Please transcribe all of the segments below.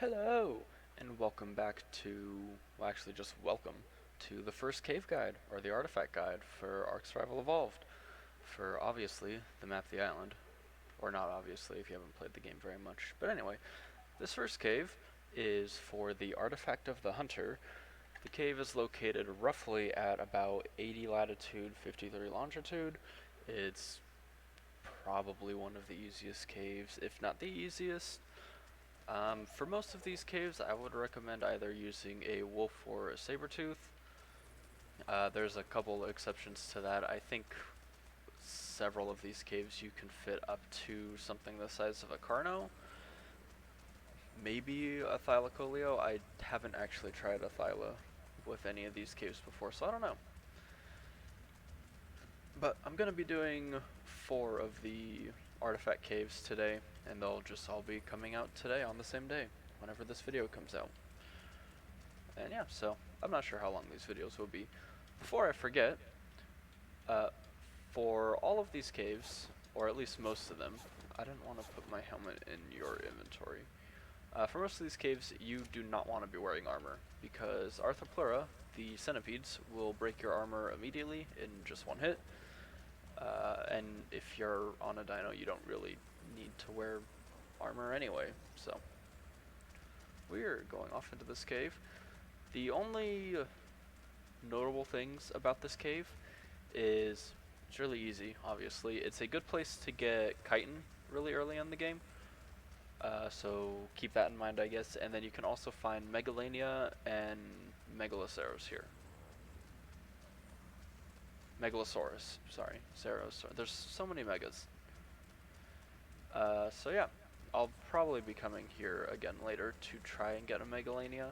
Hello, and welcome back to, well, actually, just welcome to the first cave guide, or the artifact guide for ARK Survival Evolved, for obviously the map of the island, or not obviously if you haven't played the game very much. But anyway, this first cave is for the artifact of the hunter. The cave is located roughly at about 80 latitude, 53 longitude. It's probably one of the easiest caves, if not the easiest. For most of these caves, I would recommend either using a wolf or a saber-tooth. There's a couple exceptions to that. I think several of these caves you can fit up to something the size of a Carno. Maybe a Thylacoleo. I haven't actually tried a Thyla with any of these caves before, so I don't know. But I'm going to be doing 4 of the artifact caves today, and they'll just all be coming out today on the same day, whenever this video comes out. And yeah, so I'm not sure how long these videos will be. Before I forget, for all of these caves, or at least most of them, I didn't want to put my helmet in your inventory. For most of these caves, you do not want to be wearing armor, because Arthropleura, the centipedes, will break your armor immediately in just one hit. And if you're on a dino, you don't really need to wear armor anyway, so we're going off into this cave. The only notable things about this cave is it's really easy, obviously. It's a good place to get chitin really early in the game, so keep that in mind, I guess. And then you can also find Megalania and Megaloceros here. Megalosaurus, sorry, Ceros. There's so many megas. So yeah, I'll probably be coming here again later to try and get a Megalania,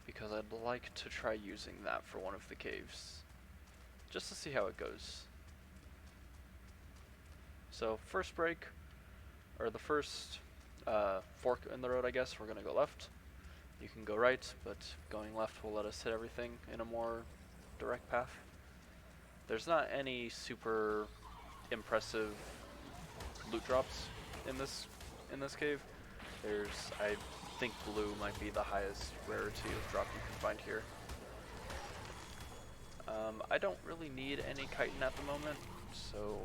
because I'd like to try using that for one of the caves, just to see how it goes. So first break, or the first fork in the road, I guess, we're going to go left. You can go right, but going left will let us hit everything in a more direct path. There's not any super impressive loot drops in this cave. I think blue might be the highest rarity of drop you can find here. I don't really need any chitin at the moment, so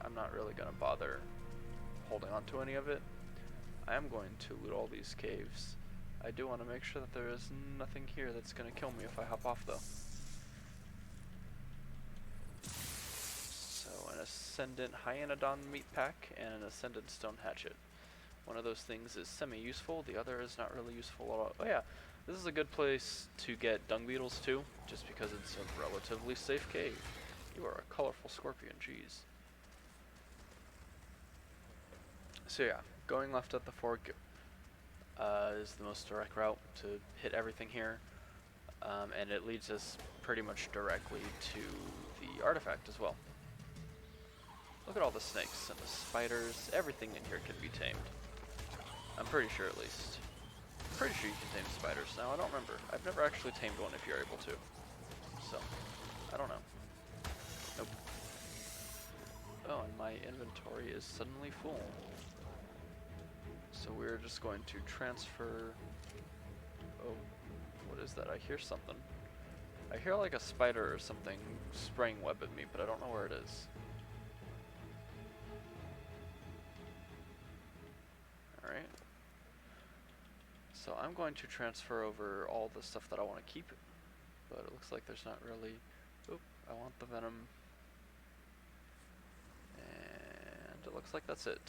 I'm not really going to bother holding on to any of it. I am going to loot all these caves. I do want to make sure that there is nothing here that's going to kill me if I hop off, though. So an Ascendant Hyanodon meat pack and an Ascendant Stone Hatchet. One of those things is semi-useful, the other is not really useful at all. Oh yeah, this is a good place to get dung beetles too, just because it's a relatively safe cave. You are a colorful scorpion, jeez. So yeah, going left at the fork is the most direct route to hit everything here, and it leads us pretty much directly to the artifact as well. Look at all the snakes and the spiders, everything in here can be tamed. I'm pretty sure, at least. I'm pretty sure you can tame spiders now, I don't remember. I've never actually tamed one if you're able to. So, I don't know. Nope. Oh, and my inventory is suddenly full. So we're just going to transfer... Oh, what is that? I hear something. I hear like a spider or something spraying web at me, but I don't know where it is. Alright. So I'm going to transfer over all the stuff that I want to keep, but it looks like there's not really... Oop, I want the venom. And it looks like that's it.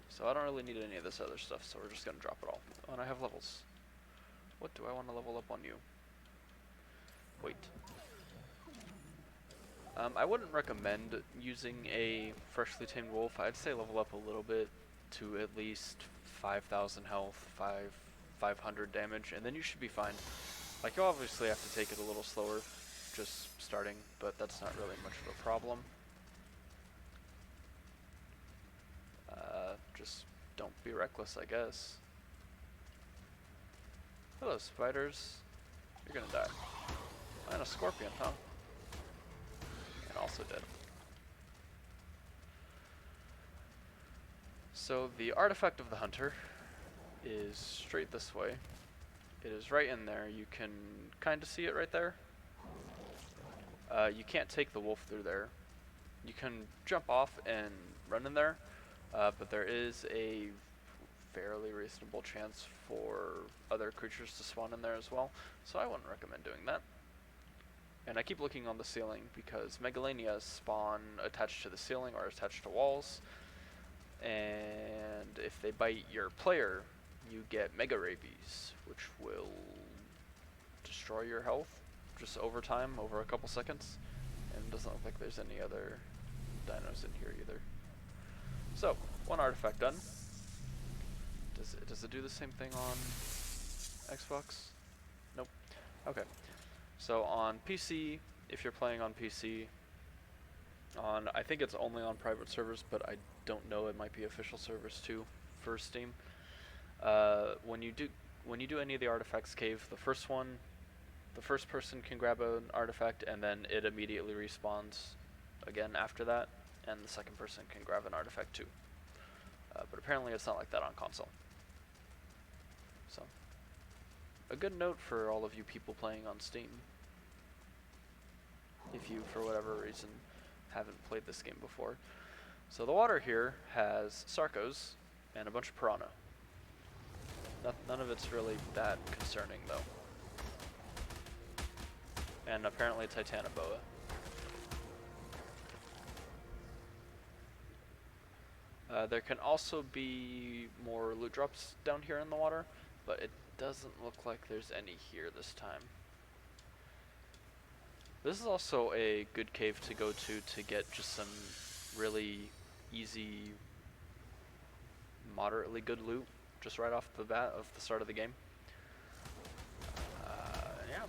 So I don't really need any of this other stuff, so we're just going to drop it all. Oh, and I have levels. What do I want to level up on you? Wait. I wouldn't recommend using a freshly tamed wolf. I'd say level up a little bit to at least 5,000 health, 500 damage, and then you should be fine. Like, you obviously have to take it a little slower, just starting, but that's not really much of a problem. Just don't be reckless, I guess. Hello, spiders. You're gonna die. And a scorpion, huh? And also dead. So, the artifact of the hunter is straight this way. It is right in there. You can kind of see it right there. You can't take the wolf through there. You can jump off and run in there, but there is a fairly reasonable chance for other creatures to spawn in there as well, so I wouldn't recommend doing that. And I keep looking on the ceiling because Megalanias spawn attached to the ceiling or attached to walls, and if they bite your player, you get Mega Rabies, which will destroy your health just over time, over a couple seconds, and it doesn't look like there's any other dinos in here either. So, one artifact done. Does it do the same thing on Xbox? Nope. Okay. So on PC, if you're playing on PC, I think it's only on private servers, but I don't know, it might be official servers too for Steam. When you do any of the artifacts cave, the first person can grab an artifact and then it immediately respawns again after that, and the second person can grab an artifact too. But apparently it's not like that on console. So, a good note for all of you people playing on Steam. If you, for whatever reason, haven't played this game before. So the water here has Sarcos and a bunch of piranha. None of it's really that concerning though. And apparently Titanoboa. There can also be more loot drops down here in the water, but it doesn't look like there's any here this time. This is also a good cave to go to get just some really easy, moderately good loot, just right off the bat of the start of the game. Yeah.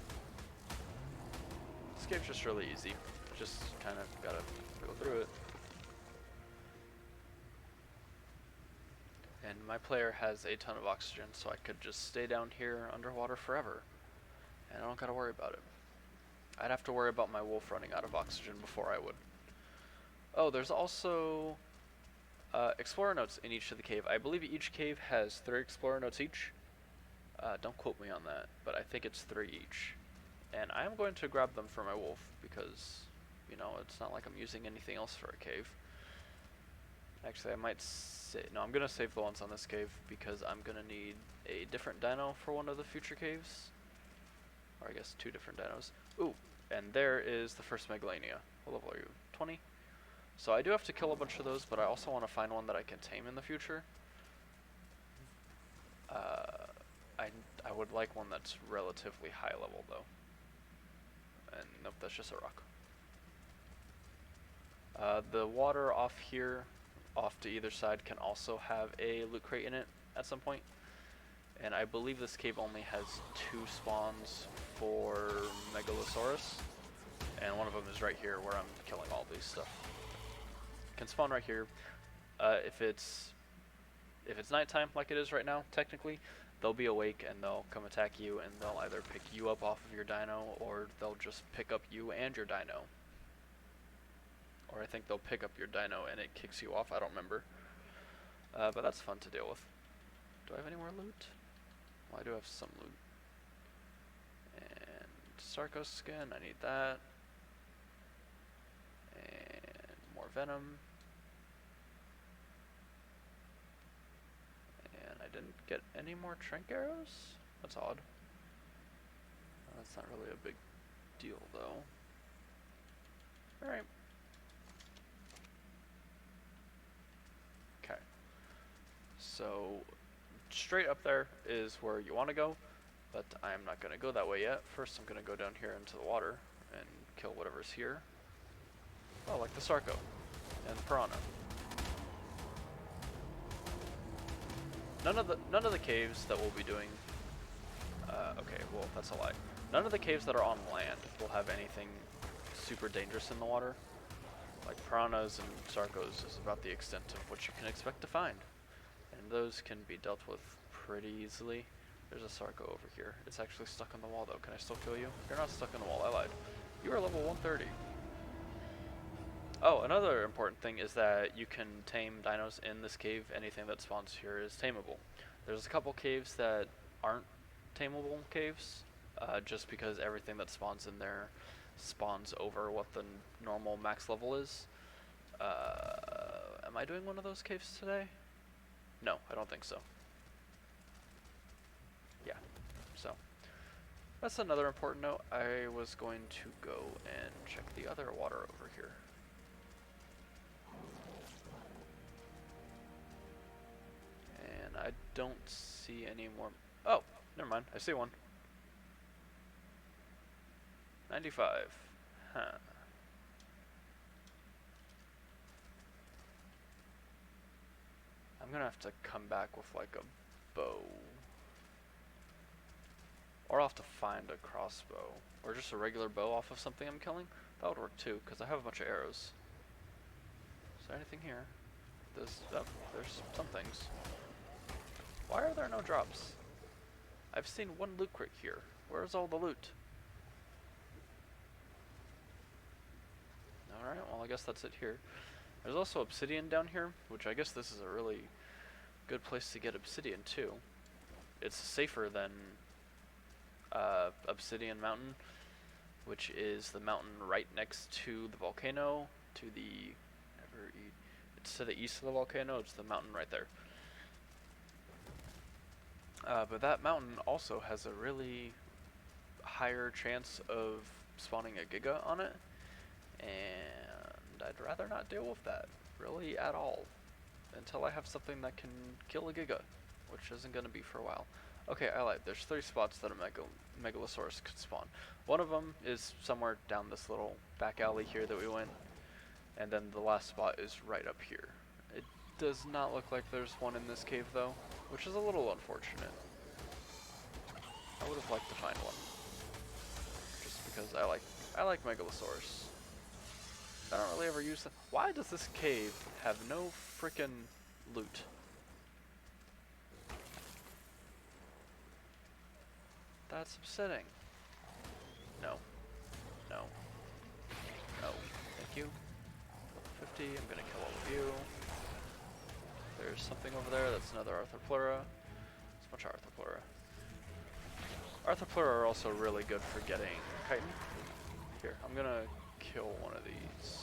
This cave's just really easy. Just kind of gotta go through it. And my player has a ton of oxygen, so I could just stay down here underwater forever. And I don't gotta worry about it. I'd have to worry about my wolf running out of oxygen before I would. Oh, there's also explorer notes in each of the cave. I believe each cave has 3 explorer notes each. Don't quote me on that, but I think it's 3 each. And I am going to grab them for my wolf because, you know, it's not like I'm using anything else for a cave. Actually, I might no, I'm gonna save the ones on this cave because I'm gonna need a different dino for one of the future caves. Or I guess 2 different dinos. Ooh, and there is the first Megalania. What level are you? 20? So I do have to kill a bunch of those, but I also want to find one that I can tame in the future. I would like one that's relatively high level though. And nope, that's just a rock. The water off here, off to either side, can also have a loot crate in it at some point. And I believe this cave only has 2 spawns for Megalosaurus, and one of them is right here where I'm killing all these stuff. Can spawn right here. If it's nighttime like it is right now, technically, they'll be awake and they'll come attack you, and they'll either pick you up off of your dino, or they'll just pick up you and your dino. Or I think they'll pick up your dino and it kicks you off, I don't remember. But that's fun to deal with. Do I have any more loot? Well, I do have some loot. And Sarcos skin, I need that. And more venom. And I didn't get any more trank arrows? That's odd. That's not really a big deal though. Alright. Okay. So straight up there is where you want to go, but I'm not going to go that way yet. First I'm going to go down here into the water and kill whatever's here. Oh, like the Sarco and the Piranha. None of the caves that we'll be doing, okay, well that's a lie. None of the caves that are on land will have anything super dangerous in the water. Like piranhas and Sarcos is about the extent of what you can expect to find. And those can be dealt with pretty easily. There's a Sarco over here. It's actually stuck on the wall though. Can I still kill you? You're not stuck on the wall, I lied. You are level 130. Oh, another important thing is that you can tame dinos in this cave. Anything that spawns here is tameable. There's a couple caves that aren't tameable caves, just because everything that spawns in there spawns over what the normal max level is. Am I doing one of those caves today? No, I don't think so. Yeah, so that's another important note. I was going to go and check the other water over here. And I don't see any more. Oh, never mind. I see one. 95. Huh. I'm gonna have to come back with like a bow. Or I'll have to find a crossbow. Or just a regular bow off of something I'm killing. That would work too, because I have a bunch of arrows. Is there anything here? There's some things. Why are there no drops? I've seen one loot crate here. Where's all the loot? Alright, well I guess that's it here. There's also obsidian down here, which I guess this is a really good place to get obsidian too. It's safer than Obsidian Mountain, which is the mountain right next to the volcano, to the it's to the east of the volcano. It's the mountain right there. But that mountain also has a really higher chance of spawning a Giga on it, and I'd rather not deal with that really at all until I have something that can kill a Giga, which isn't going to be for a while. Okay, I lied. There's 3 spots that a Megalosaurus could spawn. One of them is somewhere down this little back alley here that we went, and then the last spot is right up here. It does not look like there's one in this cave though, which is a little unfortunate. I would have liked to find one, just because I like Megalosaurus. I don't really ever use them. Why does this cave have no frickin' loot? That's upsetting. No. No. No. Thank you. 50, I'm gonna kill all of you. There's something over there, that's another Arthropleura. There's a bunch of Arthropleura. Arthropleura are also really good for getting chitin. Here, I'm gonna kill one of these.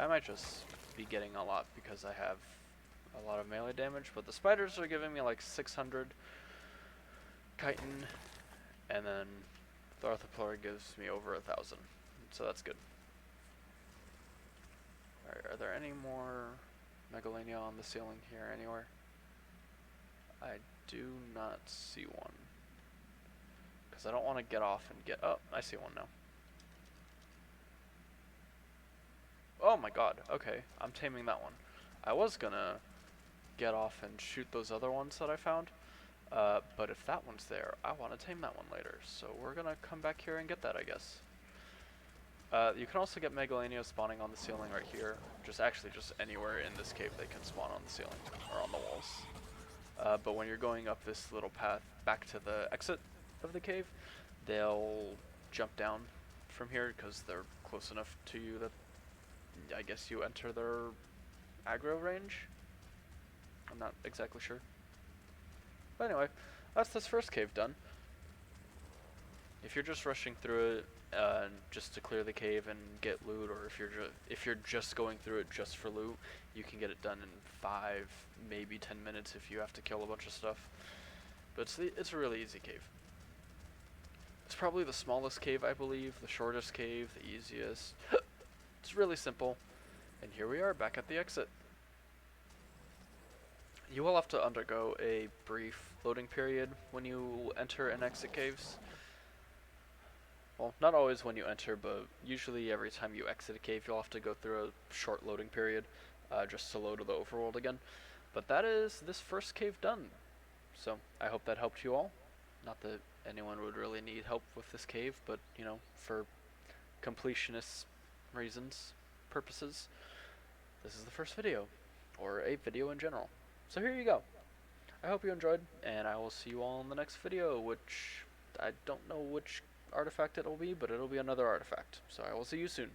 I might just be getting a lot because I have a lot of melee damage, but the spiders are giving me like 600 chitin, and then the Arthropleura gives me over 1,000, so that's good. Alright, are there any more Megalania on the ceiling here anywhere? I do not see one, because I don't want to get off and get up. I see one now. Oh my god, okay, I'm taming that one. I was gonna get off and shoot those other ones that I found, but if that one's there, I want to tame that one later, so we're gonna come back here and get that, I guess. You can also get Megalania spawning on the ceiling right here, just anywhere in this cave they can spawn on the ceiling, or on the walls. But when you're going up this little path back to the exit of the cave, they'll jump down from here because they're close enough to you that I guess you enter their aggro range? I'm not exactly sure. But anyway, that's this first cave done. If you're just rushing through it just to clear the cave and get loot, or if you're just going through it just for loot, you can get it done in 5, maybe 10 minutes if you have to kill a bunch of stuff. But it's a really easy cave. It's probably the smallest cave, I believe, the shortest cave, the easiest. It's really simple, and here we are back at the exit. You will have to undergo a brief loading period when you enter and exit caves. Well, not always when you enter, but usually every time you exit a cave, you'll have to go through a short loading period just to load to the overworld again. But that is this first cave done. So I hope that helped you all. Not that anyone would really need help with this cave, but you know, for completionist reasons, purposes, this is the first video. or a video in general. So here you go. I hope you enjoyed, and I will see you all in the next video, which I don't know which artifact it will be, but it'll be another artifact. So I will see you soon.